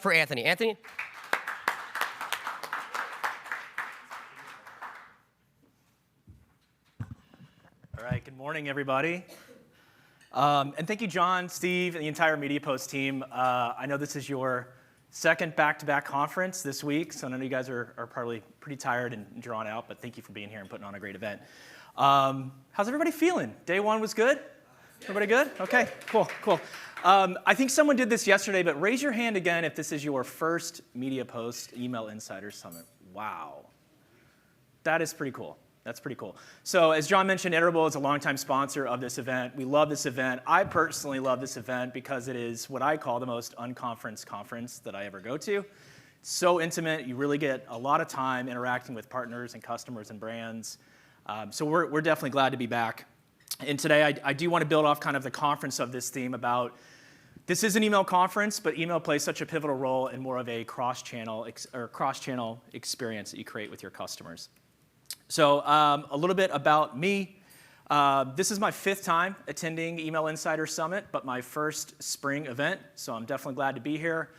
For Anthony. Anthony? All right, good morning, everybody. And thank you, John, Steve, and the entire MediaPost team. I know this is your second back-to-back conference this week, so I know you guys are probably pretty tired and drawn out, but thank you for being here and putting on a great event. How's everybody feeling? Day one was good? Everybody good? Okay, cool. I think someone did this yesterday, but raise your hand again if this is your first MediaPost Email Insider Summit. Wow. That is pretty cool. That's pretty cool. So as John mentioned, Iterable is a longtime sponsor of this event. We love this event. I personally love this event because it is what I call the most unconference conference that I ever go to. It's so intimate. You really get a lot of time interacting with partners and customers and brands. So we're definitely glad to be back. And today I do want to build off kind of the conference of this theme about this is an email conference, but email plays such a pivotal role in more of a cross-channel experience that you create with your customers. So a little bit about me. This is my 5th time attending Email Insider Summit, but my first spring event, so I'm definitely glad to be here.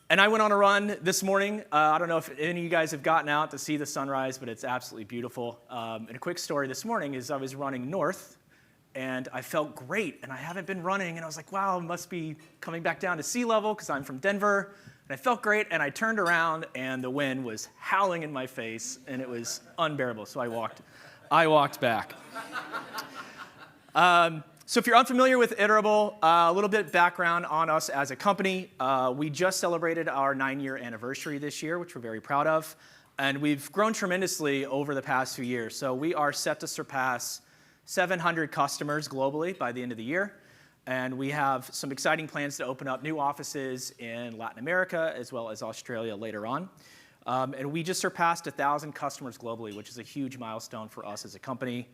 And I went on a run this morning. I don't know if any of you guys have gotten out to see the sunrise, but it's absolutely beautiful. And a quick story this morning is I was running north, and I felt great, and I haven't been running, and I was like, wow, I must be coming back down to sea level because I'm from Denver. And I felt great, and I turned around, and the wind was howling in my face, and it was unbearable. So I walked back. So if you're unfamiliar with Iterable, a little bit of background on us as a company. We just celebrated our 9-year anniversary this year, which we're very proud of. And we've grown tremendously over the past few years. So we are set to surpass 700 customers globally by the end of the year. And we have some exciting plans to open up new offices in Latin America as well as Australia later on. And we just surpassed 1,000 customers globally, which is a huge milestone for us as a company.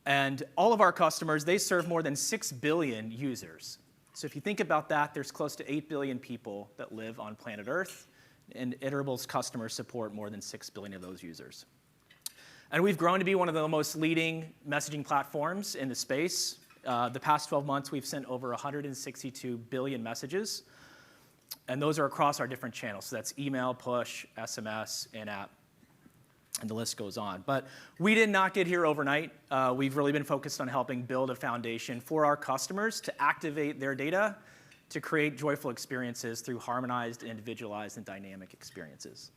And all of our customers, they serve more than 6 billion users. So if you think about that, there's close to 8 billion people that live on planet Earth. And Iterable's customers support more than 6 billion of those users. And we've grown to be one of the most leading messaging platforms in the space. The past 12 months, we've sent over 162 billion messages. And those are across our different channels. So that's email, push, SMS, in-app, and the list goes on. But we did not get here overnight. We've really been focused on helping build a foundation for our customers to activate their data to create joyful experiences through harmonized, individualized, and dynamic experiences.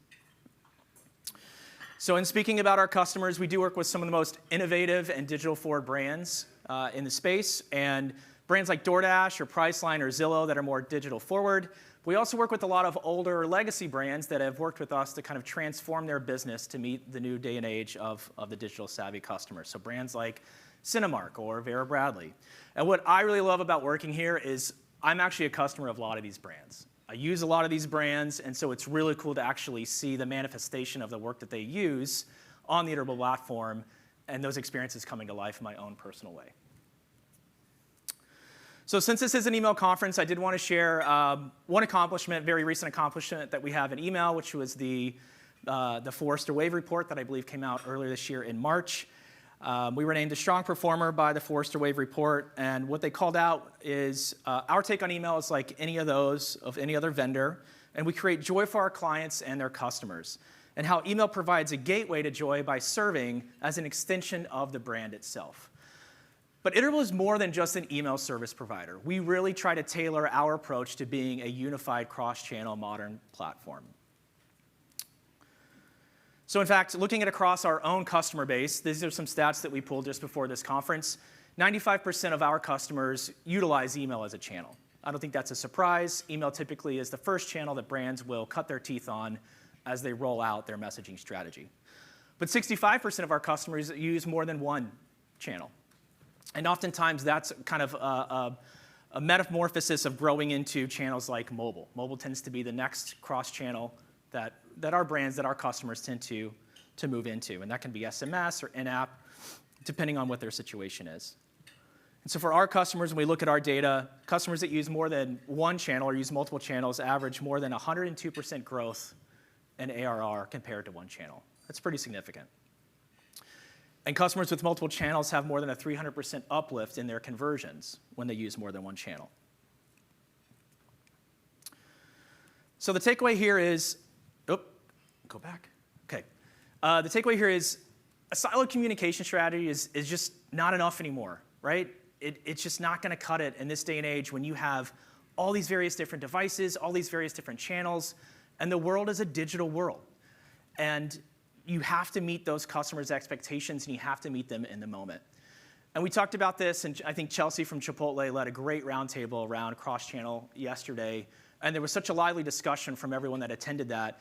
So in speaking about our customers, we do work with some of the most innovative and digital-forward brands in the space, and brands like DoorDash or Priceline or Zillow that are more digital-forward. We also work with a lot of older legacy brands that have worked with us to kind of transform their business to meet the new day and age of the digital-savvy customer. So brands like Cinemark or Vera Bradley. And what I really love about working here is I'm actually a customer of a lot of these brands. I use a lot of these brands, and so it's really cool to actually see the manifestation of the work that they use on the Iterable platform and those experiences coming to life in my own personal way. So since this is an email conference, I did want to share one accomplishment, very recent accomplishment that we have in email, which was the Forrester Wave report that I believe came out earlier this year in March. We were named a strong performer by the Forrester Wave report, and what they called out is our take on email is like any of those of any other vendor, and we create joy for our clients and their customers, and how email provides a gateway to joy by serving as an extension of the brand itself. But Iterable is more than just an email service provider. We really try to tailor our approach to being a unified cross-channel modern platform. So in fact, looking at across our own customer base, these are some stats that we pulled just before this conference. 95% of our customers utilize email as a channel. I don't think that's a surprise. Email typically is the first channel that brands will cut their teeth on as they roll out their messaging strategy. But 65% of our customers use more than one channel. And oftentimes that's kind of a metamorphosis of growing into channels like mobile. Mobile tends to be the next cross-channel that our brands, that our customers tend to move into. And that can be SMS or in-app, depending on what their situation is. And so for our customers, when we look at our data, customers that use more than one channel or use multiple channels average more than 102% growth in ARR compared to one channel. That's pretty significant. And customers with multiple channels have more than a 300% uplift in their conversions when they use more than one channel. So the takeaway here is, go back. Okay. The takeaway here is a siloed communication strategy is just not enough anymore, right? It's just not going to cut it in this day and age when you have all these various different devices, all these various different channels, and the world is a digital world. And you have to meet those customers' expectations, and you have to meet them in the moment. And we talked about this, and I think Chelsea from Chipotle led a great roundtable around cross-channel yesterday, and there was such a lively discussion from everyone that attended that.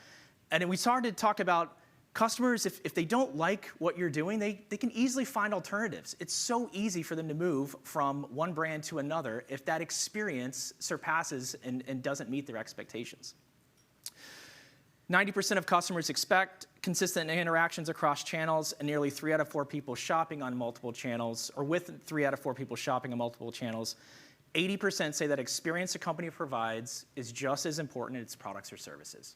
And then we started to talk about customers, if they don't like what you're doing, they can easily find alternatives. It's so easy for them to move from one brand to another if that experience surpasses and doesn't meet their expectations. 90% of customers expect consistent interactions across channels, and nearly 3 out of 4 people shopping on multiple channels, or with 3 out of 4 people shopping on multiple channels, 80% say that experience a company provides is just as important as its products or services.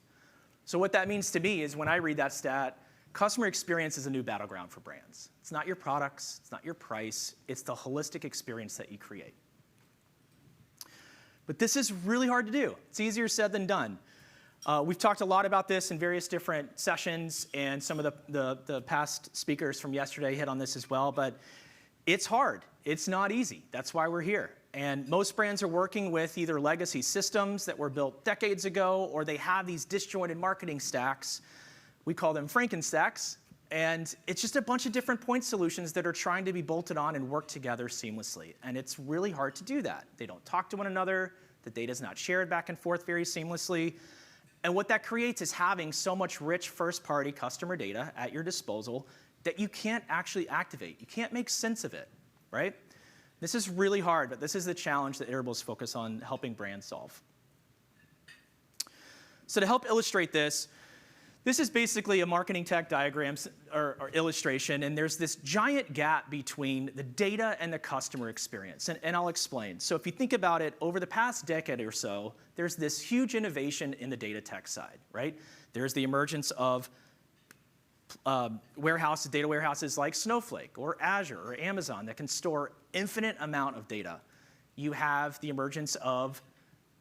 So what that means to me is when I read that stat, customer experience is a new battleground for brands. It's not your products, it's not your price, it's the holistic experience that you create. But this is really hard to do. It's easier said than done. We've talked a lot about this in various different sessions, and some of the past speakers from yesterday hit on this as well, but it's hard. It's not easy. That's why we're here. And most brands are working with either legacy systems that were built decades ago, or they have these disjointed marketing stacks. We call them Frankenstacks. And it's just a bunch of different point solutions that are trying to be bolted on and work together seamlessly. And it's really hard to do that. They don't talk to one another. The data is not shared back and forth very seamlessly. And what that creates is having so much rich first-party customer data at your disposal that you can't actually activate. You can't make sense of it, right? This is really hard, but this is the challenge that Iterable is focused on helping brands solve. So to help illustrate this is basically a marketing tech diagram or illustration, and there's this giant gap between the data and the customer experience, and I'll explain. So if you think about it, over the past decade or so, there's this huge innovation in the data tech side, right? There's the emergence of data warehouses like Snowflake or Azure or Amazon that can store infinite amount of data. You have the emergence of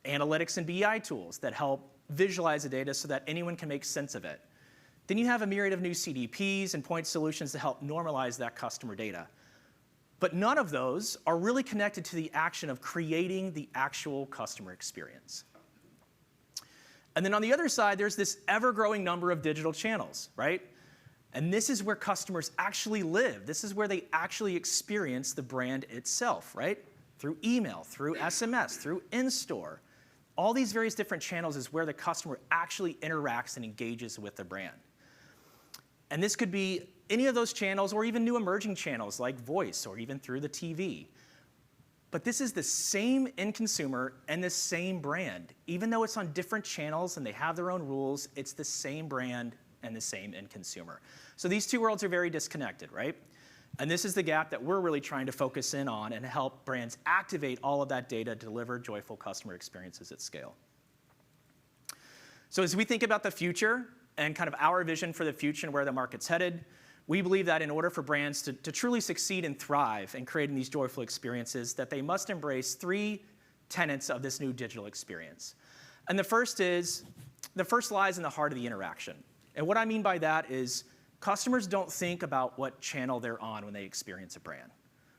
analytics and BI tools that help visualize the data so that anyone can make sense of it. Then you have a myriad of new CDPs and point solutions to help normalize that customer data. But none of those are really connected to the action of creating the actual customer experience. And then on the other side, there's this ever-growing number of digital channels, right? And this is where customers actually live. This is where they actually experience the brand itself, right? Through email, through SMS, through in-store. All these various different channels is where the customer actually interacts and engages with the brand. And this could be any of those channels or even new emerging channels like voice or even through the TV. But this is the same end consumer and the same brand. Even though it's on different channels and they have their own rules, it's the same brand and the same end consumer. So these two worlds are very disconnected, right? And this is the gap that we're really trying to focus in on and help brands activate all of that data to deliver joyful customer experiences at scale. So as we think about the future and kind of our vision for the future and where the market's headed, we believe that in order for brands to truly succeed and thrive in creating these joyful experiences, that they must embrace 3 tenets of this new digital experience. And the first lies in the heart of the interaction. And what I mean by that is customers don't think about what channel they're on when they experience a brand,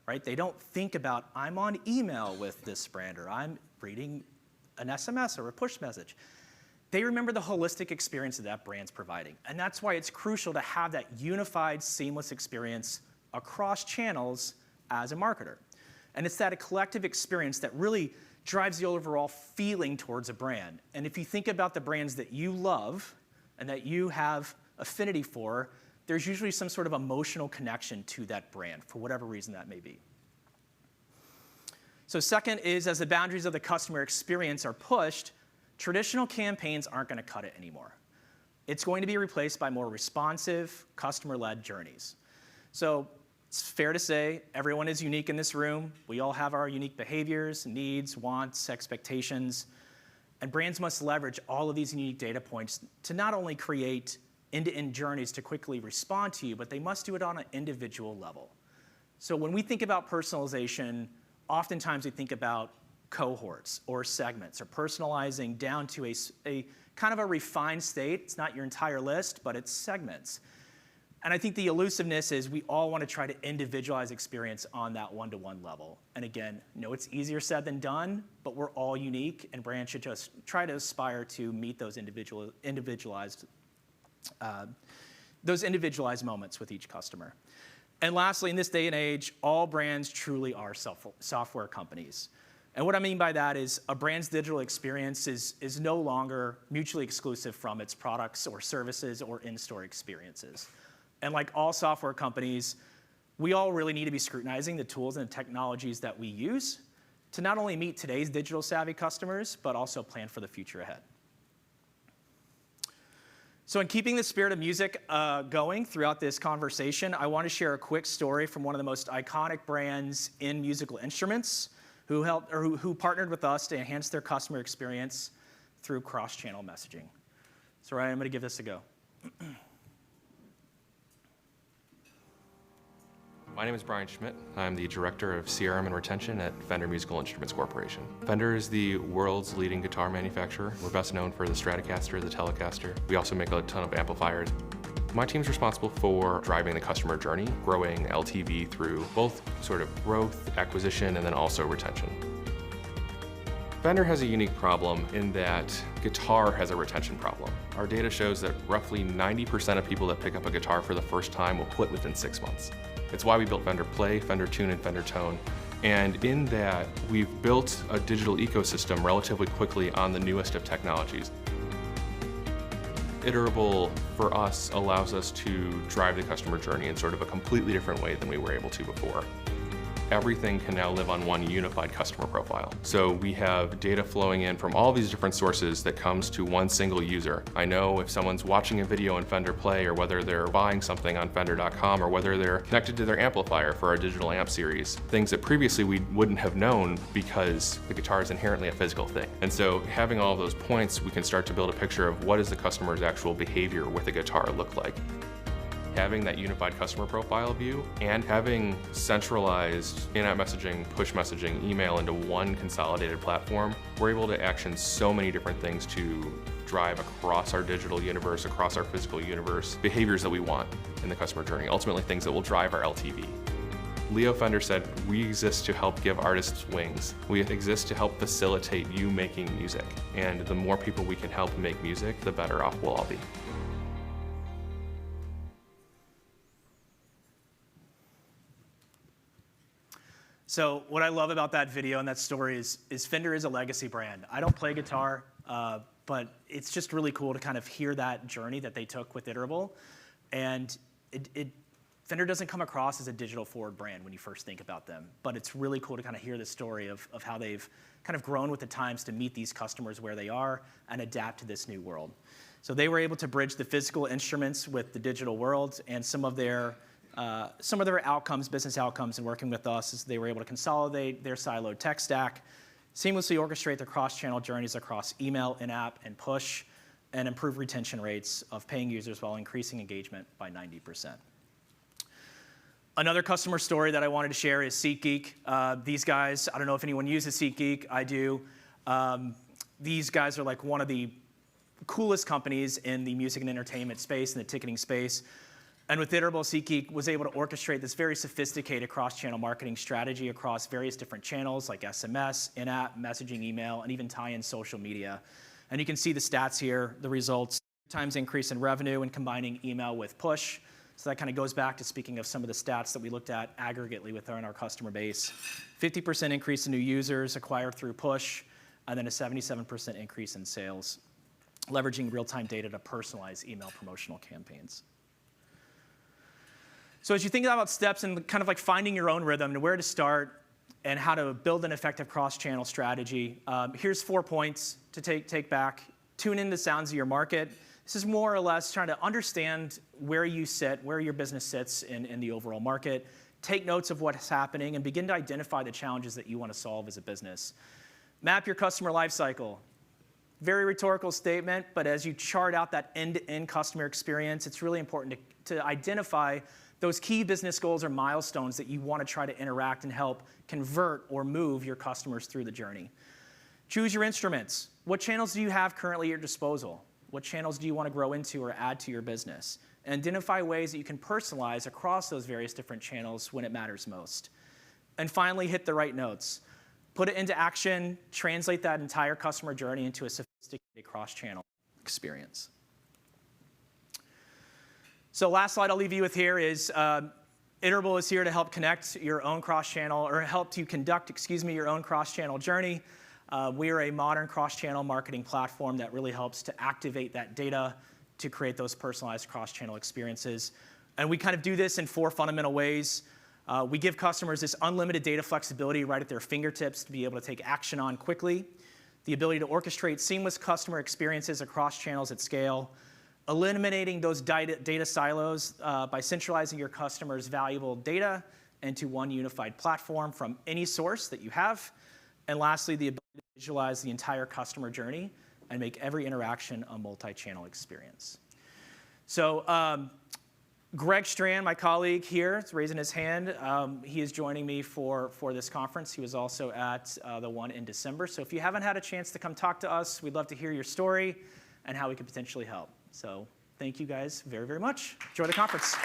right? They don't think about, I'm on email with this brand, or I'm reading an SMS or a push message. They remember the holistic experience that that brand's providing. And that's why it's crucial to have that unified, seamless experience across channels as a marketer. And it's that collective experience that really drives the overall feeling towards a brand. And if you think about the brands that you love and that you have affinity for, there's usually some sort of emotional connection to that brand for whatever reason that may be. So second is, as the boundaries of the customer experience are pushed, traditional campaigns aren't going to cut it anymore. It's going to be replaced by more responsive, customer-led journeys. So it's fair to say everyone is unique in this room. We all have our unique behaviors, needs, wants, expectations. And brands must leverage all of these unique data points to not only create end-to-end journeys to quickly respond to you, but they must do it on an individual level. So when we think about personalization, oftentimes we think about cohorts or segments, or personalizing down to a kind of a refined state. It's not your entire list, but it's segments. And I think the elusiveness is we all want to try to individualize experience on that one-to-one level. And again, no, it's easier said than done, but we're all unique, and brands should just try to aspire to meet those individualized moments with each customer. And lastly, in this day and age, all brands truly are software companies. And what I mean by that is a brand's digital experience is no longer mutually exclusive from its products or services or in-store experiences. And like all software companies, we all really need to be scrutinizing the tools and the technologies that we use to not only meet today's digital savvy customers, but also plan for the future ahead. So in keeping the spirit of music going throughout this conversation, I want to share a quick story from one of the most iconic brands in musical instruments who partnered with us to enhance their customer experience through cross-channel messaging. So Ryan, I'm going to give this a go. My name is Brian Schmidt. I'm the Director of CRM and Retention at Fender Musical Instruments Corporation. Fender is the world's leading guitar manufacturer. We're best known for the Stratocaster, the Telecaster. We also make a ton of amplifiers. My team's responsible for driving the customer journey, growing LTV through both sort of growth, acquisition, and then also retention. Fender has a unique problem in that guitar has a retention problem. Our data shows that roughly 90% of people that pick up a guitar for the first time will quit within 6 months. It's why we built Fender Play, Fender Tune, and Fender Tone. And in that, we've built a digital ecosystem relatively quickly on the newest of technologies. Iterable, for us, allows us to drive the customer journey in sort of a completely different way than we were able to before. Everything can now live on one unified customer profile. So we have data flowing in from all these different sources that comes to one single user. I know if someone's watching a video on Fender Play, or whether they're buying something on Fender.com, or whether they're connected to their amplifier for our digital amp series, things that previously we wouldn't have known because the guitar is inherently a physical thing. And so having all of those points, we can start to build a picture of what does the customer's actual behavior with a guitar look like. Having that unified customer profile view and having centralized in-app messaging, push messaging, email into one consolidated platform, we're able to action so many different things to drive across our digital universe, across our physical universe, behaviors that we want in the customer journey, ultimately things that will drive our LTV. Leo Fender said, "We exist to help give artists wings. We exist to help facilitate you making music. And the more people we can help make music, the better off we'll all be." So what I love about that video and that story is Fender is a legacy brand. I don't play guitar, but it's just really cool to kind of hear that journey that they took with Iterable. And Fender doesn't come across as a digital forward brand when you first think about them, but it's really cool to kind of hear the story of how they've kind of grown with the times to meet these customers where they are and adapt to this new world. So they were able to bridge the physical instruments with the digital world, and some of their outcomes, business outcomes, in working with us is they were able to consolidate their siloed tech stack, seamlessly orchestrate their cross-channel journeys across email, in-app, and push, and improve retention rates of paying users while increasing engagement by 90%. Another customer story that I wanted to share is SeatGeek. These guys, I don't know if anyone uses SeatGeek, I do. These guys are like one of the coolest companies in the music and entertainment space, in the ticketing space. And with Iterable, SeatGeek was able to orchestrate this very sophisticated cross-channel marketing strategy across various different channels like SMS, in-app, messaging, email, and even tie-in social media. And you can see the stats here, the results, times increase in revenue and combining email with push. So that kind of goes back to speaking of some of the stats that we looked at aggregately within our customer base. 50% increase in new users acquired through push, and then a 77% increase in sales, leveraging real-time data to personalize email promotional campaigns. So as you think about steps and kind of like finding your own rhythm and where to start and how to build an effective cross-channel strategy, here's 4 points to take back. Tune in the sounds of your market. This is more or less trying to understand where you sit, where your business sits in the overall market. Take notes of what's happening and begin to identify the challenges that you want to solve as a business. Map your customer life cycle. Very rhetorical statement, but as you chart out that end-to-end customer experience, it's really important to identify those key business goals or milestones that you want to try to interact and help convert or move your customers through the journey. Choose your instruments. What channels do you have currently at your disposal? What channels do you want to grow into or add to your business? And identify ways that you can personalize across those various different channels when it matters most. And finally, hit the right notes. Put it into action, translate that entire customer journey into a sophisticated cross-channel experience. So last slide I'll leave you with here is Iterable is here to help connect your own cross-channel, or help to conduct, your own cross-channel journey. We are a modern cross-channel marketing platform that really helps to activate that data to create those personalized cross-channel experiences. And we kind of do this in 4 fundamental ways. We give customers this unlimited data flexibility right at their fingertips to be able to take action on quickly, the ability to orchestrate seamless customer experiences across channels at scale, eliminating those data silos by centralizing your customers' valuable data into one unified platform from any source that you have, and lastly, the ability to visualize the entire customer journey and make every interaction a multi-channel experience. So Greg Strand, my colleague here, is raising his hand. He is joining me for this conference. He was also at the one in December. So if you haven't had a chance to come talk to us, we'd love to hear your story and how we could potentially help. So thank you guys very, very much. Enjoy the conference.